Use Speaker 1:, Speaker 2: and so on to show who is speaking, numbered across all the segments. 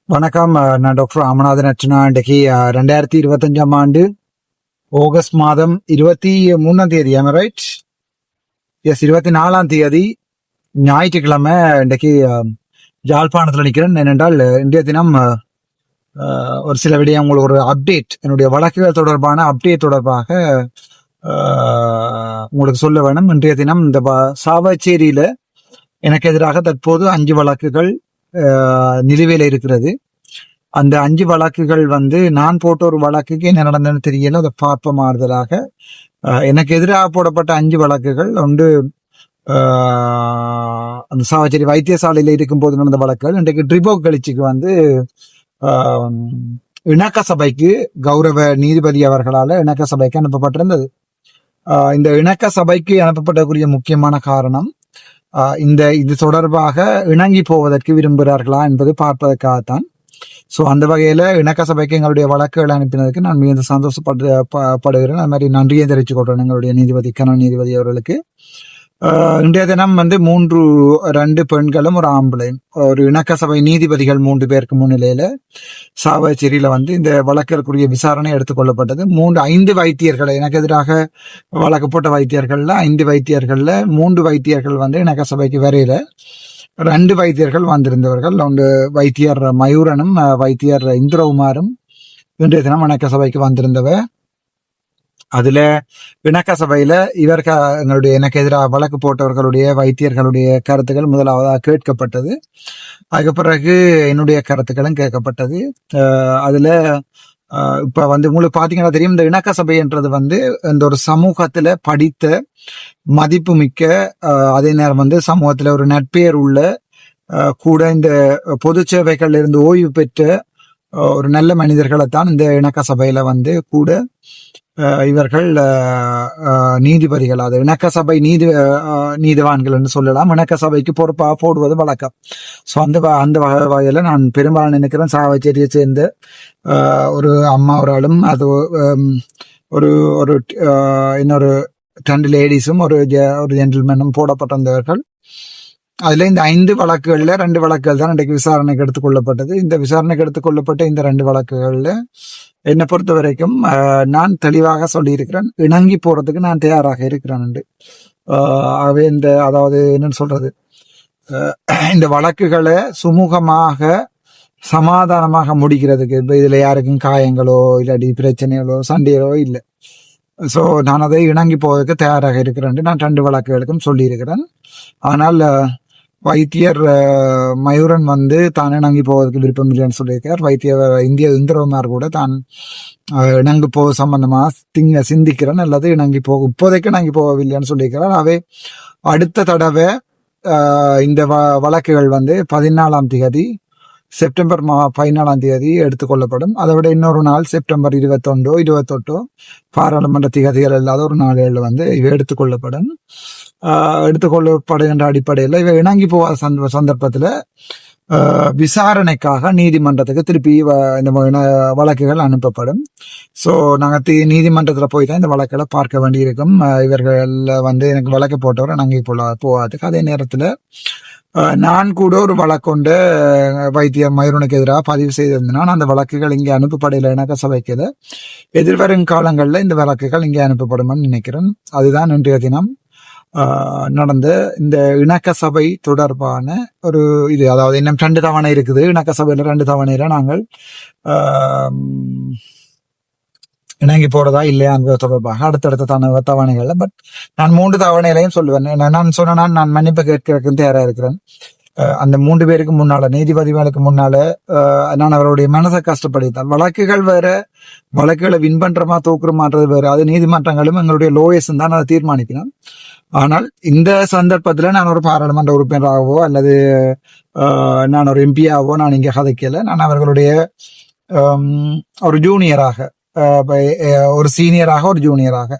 Speaker 1: வணக்கம். நான் டாக்டர் ராமநாதன் அர்ச்சனா. இன்றைக்கு 2025 ஆண்டு ஆகஸ்ட் மாதம் 23 ரைட்? எஸ், 24 ஞாயிற்றுக்கிழமை. இன்றைக்கு யாழ்ப்பாணத்தில் நிற்கிறேன். ஏனென்றால் இன்றைய தினம் ஒரு சில விடயம் உங்களுக்கு ஒரு அப்டேட், என்னுடைய வழக்குகள் தொடர்பான அப்டேட் தொடர்பாக உங்களுக்கு சொல்ல வேணும். இன்றைய தினம் இந்த சாவச்சேரியில எனக்கு எதிராக தற்போது 5 வழக்குகள் நிலுவையில் இருக்கிறது. அந்த 5 வழக்குகள் நான் போட்ட ஒரு வழக்குக்கு என்ன நடந்ததுன்னு தெரியல. அதை பார்ப்ப மாறுதலாக எனக்கு எதிராக போடப்பட்ட 5 வழக்குகள் ஒன்று அந்த சாவச்சேரி வைத்தியசாலையில் இருக்கும் போது நடந்த வழக்குகள். இன்றைக்கு ட்ரிபோ கழிச்சுக்கு இணக்க சபைக்கு கௌரவ நீதிபதி அவர்களால் இணக்க சபைக்கு அனுப்பப்பட்டிருந்தது. இந்த இணக்க சபைக்கு அனுப்பப்படக்கூடிய முக்கியமான காரணம் இது தொடர்பாக இணங்கி போவதற்கு விரும்புகிறார்களா என்பது பார்ப்பதற்காகத்தான். ஸோ அந்த வகையில இணக்க சபைக்கு எங்களுடைய வழக்குகள் அனுப்பினதுக்கு நான் மிகுந்த சந்தோஷப்படுகிறேன். அது மாதிரி நன்றியை தெரிவித்துக் கொள்றேன் எங்களுடைய நீதிபதி கனல் நீதிபதி அவர்களுக்கு. இன்றைய தினம் 2 பெண்களும் ஒரு ஆம்பளையும், ஒரு இணக்க சபை நீதிபதிகள் 3 பேருக்கு முன்னிலையில சாவச்சேரியில இந்த வழக்கிற்குரிய விசாரணை எடுத்துக்கொள்ளப்பட்டது. 5 வைத்தியர்களை, எனக்கு எதிராக வழக்கு போட்ட வைத்தியர்கள்ல 5 வைத்தியர்கள்ல 3 வைத்தியர்கள் இணக்க சபைக்கு வரையில 2 வைத்தியர்கள் வந்திருந்தவர்கள். ஒன்று வைத்தியர் மயூரனும் வைத்தியர் இந்திரகுமாரும் இன்றைய தினம் இணக்க சபைக்கு வந்திருந்தவர். அதுல இணக்க சபையில எங்களுடைய எனக்கு எதிராக வழக்கு போட்டவர்களுடைய வைத்தியர்களுடைய கருத்துக்கள் முதலாவதாக கேட்கப்பட்டது. அதுக்கு பிறகு என்னுடைய கருத்துக்களும் கேட்கப்பட்டது. அதுல இப்ப உங்களுக்கு பாத்தீங்கன்னா தெரியும், இந்த இணக்க சபைன்றது இந்த ஒரு சமூகத்துல படித்த மதிப்பு மிக்க, அதே நேரம் சமூகத்துல ஒரு நட்பெயர் உள்ள, கூட இந்த பொது சேவைகள்ல இருந்து ஓய்வு பெற்ற ஒரு நல்ல மனிதர்களைத்தான் இந்த இணக்க சபையில கூட இவர்கள் நீதிபதிகள், அது இணக்க சபை நீதிவான்கள் என்று சொல்லலாம், இணக்க சபைக்கு பொறுப்பாக போடுவது வழக்கம். ஸோ அந்த வகையில நான் பெரும்பாலும் நினைக்கிறேன் சாவச்சேரியை சேர்ந்த ஒரு அம்மா ஒரு ஆளும், அது ஒரு இன்னொரு 2 லேடிஸும் ஒரு ஜென்டில்மேனும் போடப்பட்டிருந்தவர்கள். அதுல இந்த 5 வழக்குகள்ல 2 வழக்குகள் தான் இன்றைக்கு விசாரணைக்கு எடுத்துக்கொள்ளப்பட்டது. இந்த விசாரணைக்கு எடுத்துக்கொள்ளப்பட்ட இந்த 2 வழக்குகள்ல என்னை பொறுத்த வரைக்கும் நான் தெளிவாக சொல்லியிருக்கிறேன், இணங்கி போறதுக்கு நான் தயாராக இருக்கிறேன். ஆகவே அதாவது என்னன்னு சொல்றது, இந்த வழக்குகளை சுமூகமாக சமாதானமாக முடிக்கிறதுக்கு, இதுல யாருக்கும் காயங்களோ இல்லாட்டி பிரச்சனைகளோ சண்டைகளோ இல்லை. ஸோ நான் அதை இணங்கி போவதற்கு தயாராக இருக்கிறேன். நான் 2 வழக்குகளுக்கும் சொல்லியிருக்கிறேன். ஆனால் வைத்தியர் மயூரன் தான் இணங்கி போவதற்கு விருப்பம் இல்லைன்னு சொல்லியிருக்கார். இந்திரகுமார் கூட தான் இணங்கி போக சம்பந்தமா சிந்திக்கிறேன், அல்லது இப்போதைக்கு இணங்கி போகவில்லைன்னு சொல்லியிருக்கிறார். அவை அடுத்த தடவை இந்த வழக்குகள் 14ஆம் தேதி செப்டம்பர் 14ஆம் எடுத்துக்கொள்ளப்படும். அதை விட இன்னொரு நாள் செப்டம்பர் 28 பாராளுமன்ற திகதிகள் இல்லாத ஒரு நாளில் இவை எடுத்துக்கொள்ளப்படும். எடுத்துக்கொள்ளப்படுகின்ற அடிப்படையில் இவை இணங்கி போகாத சந்தர்ப்பத்தில் விசாரணைக்காக நீதிமன்றத்துக்கு திருப்பி இந்த வழக்குகள் அனுப்பப்படும். ஸோ நாங்கள் நீதிமன்றத்தில் போய் தான் இந்த வழக்குகளை பார்க்க வேண்டியிருக்கும். இவர்கள் எனக்கு வழக்கு போட்டவரை நாங்கள் போகாதுக்கு. அதே நேரத்தில் நான் கூட ஒரு வழக்கொண்ட வைத்தியர் மயூரனுக்கு எதிராக பதிவு செய்திருந்தேன். அந்த வழக்குகள் இங்கே அனுப்பப்படையில இணக்க சபைக்கு எதிர்வரும் காலங்களில் இந்த வழக்குகள் இங்கே அனுப்பப்படும் நினைக்கிறேன். அதுதான் இன்றைய தினம் நடந்த இந்த இணக்க சபை தொடர்பான ஒரு இது. அதாவது இன்னும் 2 தவணை இருக்குது. இணக்க சபையில 2 தவணையில நாங்கள் இணங்கி போறதா இல்லையா என்பது தொடர்பாக அடுத்தடுத்த தவணைகள்ல, பட் நான் 3 தவணைகளையும் சொல்லுவேன். நான் சொன்ன நான் மன்னிப்பு கேட்கறதுக்கு தயாரா இருக்கிறேன். அந்த 3 பேருக்கு முன்னால, நீதிபதிகளுக்கு முன்னால நான் அவருடைய மனசை கஷ்டப்படுத்தால், வழக்குகள் வேற, வழக்குகளை வின் பண்றமா தூக்குறமான்றது வேற. அது நீதிமன்றங்களும் எங்களுடைய லோயர்ஸும் தான் அதை தீர்மானிக்கணும். ஆனால் இந்த சந்தர்ப்பத்துல நான் ஒரு பாராளுமன்ற உறுப்பினராகவோ அல்லது நான் ஒரு எம்பியாவோ நான் இங்க கதைக்கல. நான் அவர்களுடைய ஒரு ஜூனியராக, ஒரு சீனியராக ஒரு ஜூனியராக,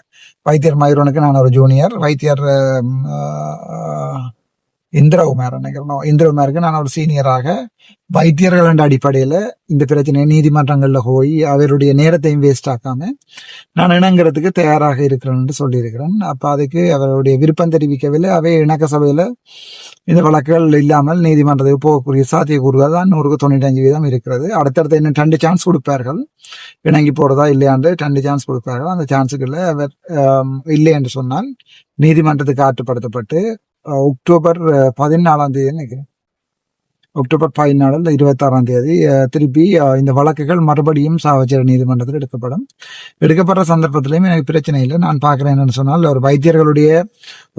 Speaker 1: வைத்தியர் மயூரனுக்கு நான் ஒரு ஜூனியர், வைத்தியர் இந்திரகுமார் நினைக்கிறோம். இந்திரகுமாருக்கு நான் ஒரு சீனியராக வைத்தியர்கள் என்ற அடிப்படையில இந்த பிரச்சனையை நீதிமன்றங்கள்ல போய் அவருடைய நேரத்தையும் வேஸ்ட் ஆக்காம நான் இணங்குறதுக்கு தயாராக இருக்கிறேன் என்று சொல்லியிருக்கிறேன். அப்ப அதுக்கு அவருடைய விருப்பம் தெரிவிக்கவில்லை. அவை இணக்க சபையில இந்த வழக்குகள் இல்லாமல் நீதிமன்றத்துக்கு போகக்கூடிய சாத்தியக்கூறுகள் தான் 195% இருக்கிறது. அடுத்தடுத்து இன்னும் 2 சான்ஸ் கொடுப்பார்கள், இணங்கி போறதா இல்லையாண்டு 2 சான்ஸ் கொடுப்பார்கள். அந்த சான்ஸுக்குள்ள அவர் இல்லை என்று சொன்னால் நீதிமன்றத்துக்கு ஆற்றுப்படுத்தப்பட்டு அக்டோபர் 14 நினைக்கிறேன், அக்டோபர் 14 26 திருப்பி இந்த வழக்குகள் மறுபடியும் சாவச்சேரி நீதிமன்றத்தில் எடுக்கப்படுற சந்தர்ப்பத்திலையும் எனக்கு பிரச்சனை இல்லை. நான் பார்க்கிறேன் என்னன்னு சொன்னால் ஒரு வைத்தியர்களுடைய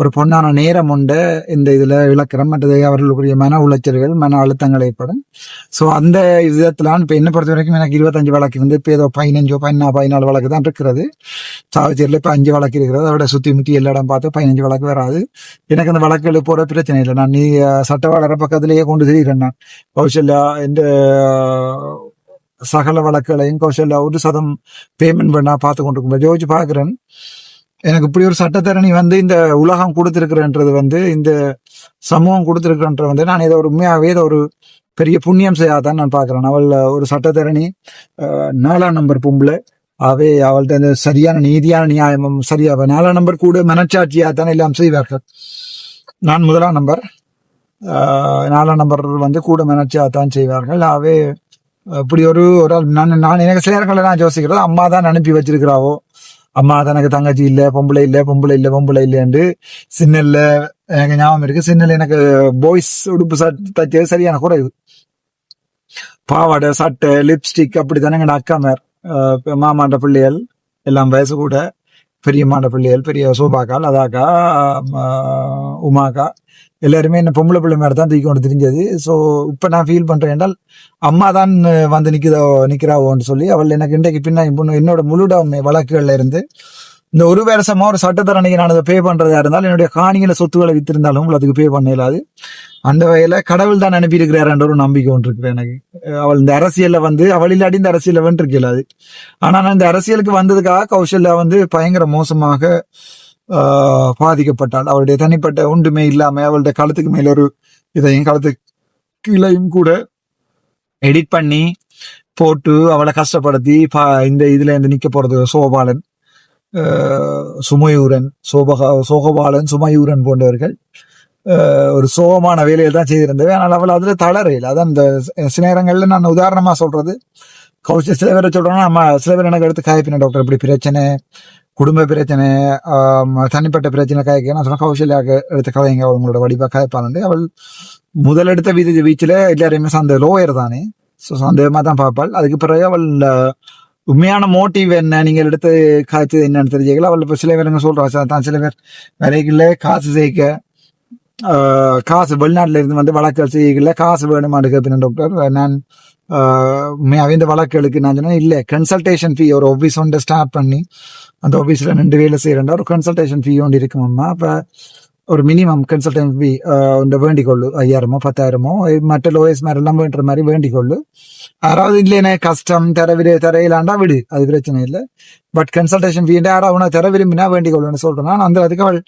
Speaker 1: ஒரு பொன்னான நேரம் உண்டு இந்த இதுல இழக்கிறோம், மற்றது அவர்களுக்குரிய மன உளைச்சல்கள் மன அழுத்தங்கள் ஏற்படும். ஸோ அந்த விதத்துல இப்ப என்ன பொறுத்த வரைக்கும் எனக்கு 25 வழக்கு இப்போ ஏதோ 14 வழக்கு தான் இருக்கிறது. சாவச்சேரியில் இப்ப 5 வழக்கு இருக்கிறது. அதோட சுத்தி முத்தி எல்லா இடம் பார்த்து 15 வழக்கு வராது. எனக்கு அந்த வழக்குகள் போற பிரச்சனை இல்லை. நான் சட்டவாளர பக்கத்திலேயே கொண்டு திரிகிறேன். கௌசல்யா இந்த சகல வழக்குகளையும் கௌசல்யா 1% பேமெண்ட் பண்ணா பார்த்து கொண்டிருக்கும் யோசிச்சு பாக்குறேன். எனக்கு இப்படி ஒரு சட்டத்தரணி இந்த உலகம் கொடுத்திருக்கிறன்றது இந்த சமூகம் கொடுத்திருக்கிறன்றது நான் ஏதோ ஒரு உண்மையாகவே ஏதோ ஒரு பெரிய புண்ணியம் செய்யாதான் நான் பாக்குறேன். அவள் ஒரு சட்டத்தரணி 4ஆம் நம்பர் பொம்பளை, அவள்கிட்ட சரியான நீதியான நியாயமும் சரியா 4ஆம் நம்பர் கூட மனச்சாட்சியா தான் எல்லாம் செய்வார்கள். நான் 1ஆம் நம்பர் 4ஆம் நம்பர் கூட மனச்சாத்தான் செய்வார்கள். இப்படி ஒரு நான் எனக்கு சிலர்களை நான் யோசிக்கிறது அம்மா தான் அனுப்பி வச்சிருக்கிறாவோ, அம்மா தான் எனக்கு தங்கச்சி இல்லை, பொம்பளை இல்லைன்னு சின்னல்ல எனக்கு ஞாபகம் இருக்கு. சின்னல் எனக்கு பாய்ஸ் உடுப்பு தச்சது சரியான குறைவு. பாவாடை சட்டை லிப்ஸ்டிக் அப்படித்தானே எங்க அக்காமார் மாமாண்ட பிள்ளைகள் எல்லாம் வயசு கூட பெரியம்மாண்ட பிள்ளைகள் பெரிய சோபாக்கால் அதாக்கா உமாக்கா எல்லாருமே என்ன பொம்பளை பிள்ளை மாதிரி தான் தூக்கி கொண்டு தெரிஞ்சது. ஸோ இப்போ நான் ஃபீல் பண்றேன் என்றால் அம்மா தான் நிற்கிறாவோன்னு சொல்லி அவள் எனக்கு இன்றைக்கு பின்னா என்னோட முழுடாமை வழக்குகள்ல இருந்து இந்த ஒரு வருஷமா ஒரு சட்டத்தரணிக்கு நான் அதை பே பண்றதா இருந்தாலும் என்னுடைய காணிகளை சொத்துக்களை வித்திருந்தாலும் உங்களுக்கு அதுக்கு பே பண்ண இயலாது. அந்த வகையில கடவுள் தான் அனுப்பி இருக்கிறாருன்ற ஒரு நம்பிக்கை ஒன்று இருக்கு எனக்கு. அவள் இந்த அரசியல்ல அவள் இல்லாடி இந்த அரசியல வென்றிருக்க இயலாது. ஆனா நான் இந்த அரசியலுக்கு வந்ததுக்காக கௌசல்யா பயங்கர மோசமாக பாதிக்கப்பட்டாள். அவளுடைய தனிப்பட்ட ஒன்றுமே இல்லாம அவளுடைய களத்துக்கு மேல ஒரு இதையும் களத்துக்கு கீழையும் கூட எடிட் பண்ணி போட்டு அவளை கஷ்டப்படுத்தி இந்த இதுல இருந்து நிக்க போறது சோபாலன் சுமயூரன் சோகபாலன் சுமயூரன் போன்றவர்கள் ஒரு சோகமான வேலையை தான் செய்திருந்தவை. ஆனால் அவள் அதுல தளரையில் அதான் இந்த சில நேரங்கள்ல நான் உதாரணமா சொல்றது கௌஷல் சில பேரை சொல்றோம்னா நம்ம சில பேர் எனக்கு எடுத்து காய்ப்பின டாக்டர் இப்படி பிரச்சனை குடும்ப பிரச்சனை தனிப்பட்ட பிரச்சனை காய்க்க நான் சொன்ன கௌசல்யாக எடுத்து கதைங்க அவங்களோட வடிவா காய்ப்பாளு. அவள் முதலெடுத்த வீச்சுல எல்லாரையுமே அந்த லோயர் தானே, ஸோ சந்தேகமா தான் பார்ப்பாள். அதுக்கு பிறகு அவள் உண்மையான மோட்டிவ் என்ன நீங்கள் எடுத்து காய்ச்சது என்னன்னு தெரிஞ்சுக்கல. அவள் இப்போ சில பேருங்க சொல்றா தான் சில பேர் விலைக்குள்ள காசு சேர்க்க காசு வெளிநாட்டுல இருந்து வழக்கல் செய்யல காசு வேணுமான்னு கேட்பேன் டாக்டர். நான் இந்த வழக்குகளுக்கு நான் சொன்னேன் இல்லை கன்சல்டேஷன் ஃபீ ஒரு ஆஃபீஸ் ஒன்று ஸ்டார்ட் பண்ணி அந்த ஆஃபீஸில் 2 வேலை செய்யறா ஒரு கன்சல்டேஷன் ஃபீ ஒன்று இருக்குமாம்மா. அப்போ ஒரு மினிமம் கன்சல்டேஷன் ஃபீ வேண்டிக் கொள்ளு 5000 10,000 மற்ற லோயர்ஸ் மாதிரி எல்லாம் வேண்டுற மாதிரி வேண்டிக் கொள்ளு. யாராவது இல்லைன்னா கஷ்டம் தரையிலாண்டா விடு, அது பிரச்சனை இல்லை. பட் கன்சல்டேஷன் ஃபீ யாராவது தர விரும்பினா வேண்டிக் கொள்ளுன்னு சொல்றேன். அந்த அதுக்கு அவள்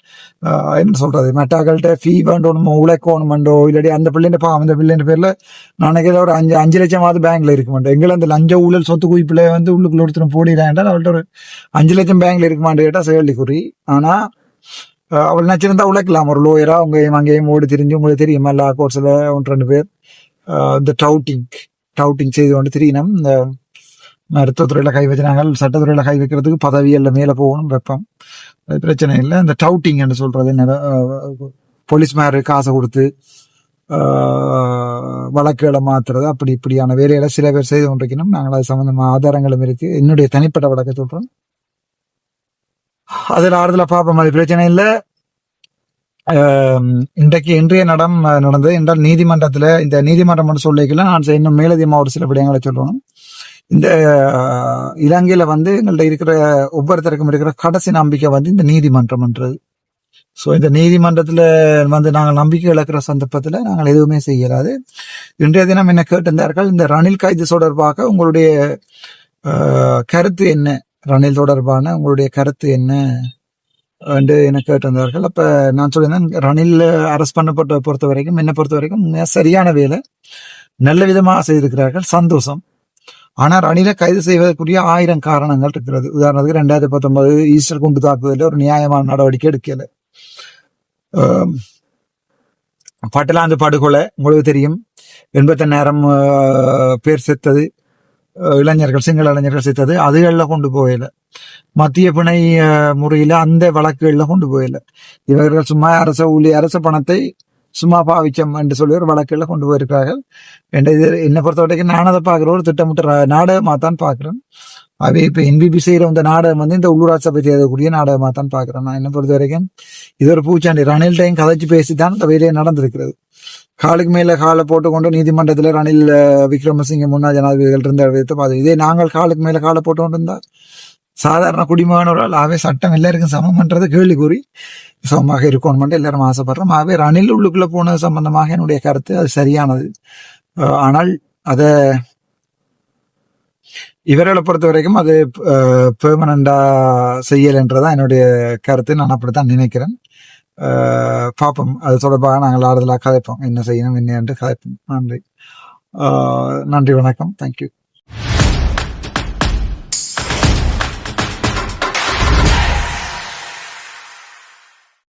Speaker 1: என்ன சொல்றது மற்றவர்கள்ட்ட ஃபீ வேண்டணுமோ உழைக்கணுமண்டோ இல்லாடி அந்த பிள்ளைங்க அந்த பிள்ளைங்க பேர்ல நாளைக்கு ஒரு 5 லட்சமாவது பேங்க்ல இருக்க மாட்டேன். எங்களை அந்த லஞ்ச ஊழல் சொத்து குவிப்புல உள்ளுக்குள்ள ஒருத்தரும் போடிடா என்றால் அவள்கிட்ட ஒரு 5 லட்சம் பேங்க்ல இருக்க மாட்டேன் கேட்டா கேள்விக்குறி. ஆனா அவள் நினைச்சிருந்தா உழைக்கலாம் ஒரு லோயரா அங்கேயும் ஓடி தெரிஞ்சு உங்களுக்கு தெரியுமா எல்லா கோர்ஸ்ல 1-2 பேர் இந்த டவுட்டிங் செய்து கொண்டு தெரியணும். இந்த மருத்துவத்துறையில கை வச்சினாங்க, சட்டத்துறையில கை வைக்கிறதுக்கு பதவியல்ல மேல போகணும் வெப்பம், அது பிரச்சனை இல்லை. இந்த டவுட்டிங் என்று சொல்றது என்ன போலீஸ் மாதிரி காசை கொடுத்து வழக்குகளை மாத்துறது அப்படி இப்படியான வேலைகளை சில பேர் செய்து கொண்டிருக்கணும். நாங்கள் அது சம்பந்தமான ஆதாரங்களும் இருக்கு. என்னுடைய தனிப்பட்ட வழக்கை சொல்றோம், அதுல ஆறுதல பார்ப்போம், அது பிரச்சனை இல்லை. இன்றைய நடந்தது என்றால் நீதிமன்றத்துல இந்த நீதிமன்றம் சொல்லிக்கல நான் இன்னும் மேலதிகமா ஒரு சில விடயங்களை சொல்லணும். இந்த இலங்கையில எங்கள்கிட்ட இருக்கிற ஒவ்வொருத்தருக்கும் இருக்கிற கடைசி நம்பிக்கை இந்த நீதிமன்றம்ன்றது. ஸோ இந்த நீதிமன்றத்துல நாங்கள் நம்பிக்கை இழக்கிற சந்தர்ப்பத்துல நாங்கள் எதுவுமே செய்யலாது. இன்றைய தினம் என்ன கேட்டிருந்தார்கள், இந்த ரணில் கைது தொடர்பாக உங்களுடைய கருத்து என்ன, ரணில் தொடர்பான உங்களுடைய கருத்து என்ன என்று எனக்கு கேட்டிருந்தார்கள். அப்ப நான் சொல்லியிருந்தேன், ரணில் அரஸ்ட் பண்ணப்பட்ட பொறுத்த வரைக்கும், என்னை பொறுத்த வரைக்கும் சரியான வேலை, நல்ல விதமாக செய்திருக்கிறார்கள், சந்தோஷம். ஆனால் ரணிலை கைது செய்வதற்குரிய 1000 காரணங்கள் இருக்கிறது. உதாரணத்துக்கு 2019 ஈஸ்டர் குண்டு தாக்குதலில் ஒரு நியாயமான நடவடிக்கை எடுக்கல. பட்டலாந்து படுகொலை உங்களுக்கு தெரியும், 89,000 பேர் செத்தது, இளைஞர்கள், சிங்கள இளைஞர்கள் செத்தது, அதுகளில் கொண்டு போகல. மத்திய பிணை முறையில அந்த வழக்குகளில் கொண்டு போகல. இவர்கள் சும்மா அரச பணத்தை சும்மா பாவிச்சம் என்று சொல்லி ஒரு வழக்குல கொண்டு போயிருக்கிறார்கள். இது என்னை பொறுத்த வரைக்கும் நான் அதை பார்க்குற ஒரு திட்டமிட்ட நாடகமாக தான் பார்க்குறேன். அவை இப்போ என்பிபி செய்கிற இந்த நாடகம் இந்த உள்ளூராட்சி சபை தேர்தக்கூடிய நாடகமாக தான் பார்க்குறேன். நான் என்னை பொறுத்த வரைக்கும் இது ஒரு பூச்சாண்டி. ரணில்டையும் கதைச்சு பேசி தான் இந்த வேலையை நடந்திருக்கிறது. காலுக்கு மேல காலை போட்டுக்கொண்டு நீதிமன்றத்தில் ரணில் விக்ரமசிங்க முன்னாள் ஜனாதிபதிகள் இருந்த இதே நாங்கள் காலுக்கு மேல காலை போட்டு கொண்டு இருந்தா சாதாரண குடிமகனோரால் ஆகவே சட்டம் எல்லாருக்கும் சமம் பண்றது கேள்விக்கூறி சமமாக இருக்கணும் எல்லாரும் ஆசைப்படுறோம். ஆகவே ரணில் உள்ளுக்குள்ள போனது சம்பந்தமாக என்னுடைய கருத்து அது சரியானது. ஆனால் அதை இவர்களை பொறுத்த வரைக்கும் அது பெர்மனண்டா செய்யலைன்றதான் என்னுடைய கருத்து. நான் அப்படித்தான் நினைக்கிறேன். பார்ப்போம், அது தொடர்பாக நாங்கள் ஆறுதலாக கதைப்போம், என்ன செய்யணும் என்ன என்று கதைப்போம். நன்றி, வணக்கம், தேங்க்யூ.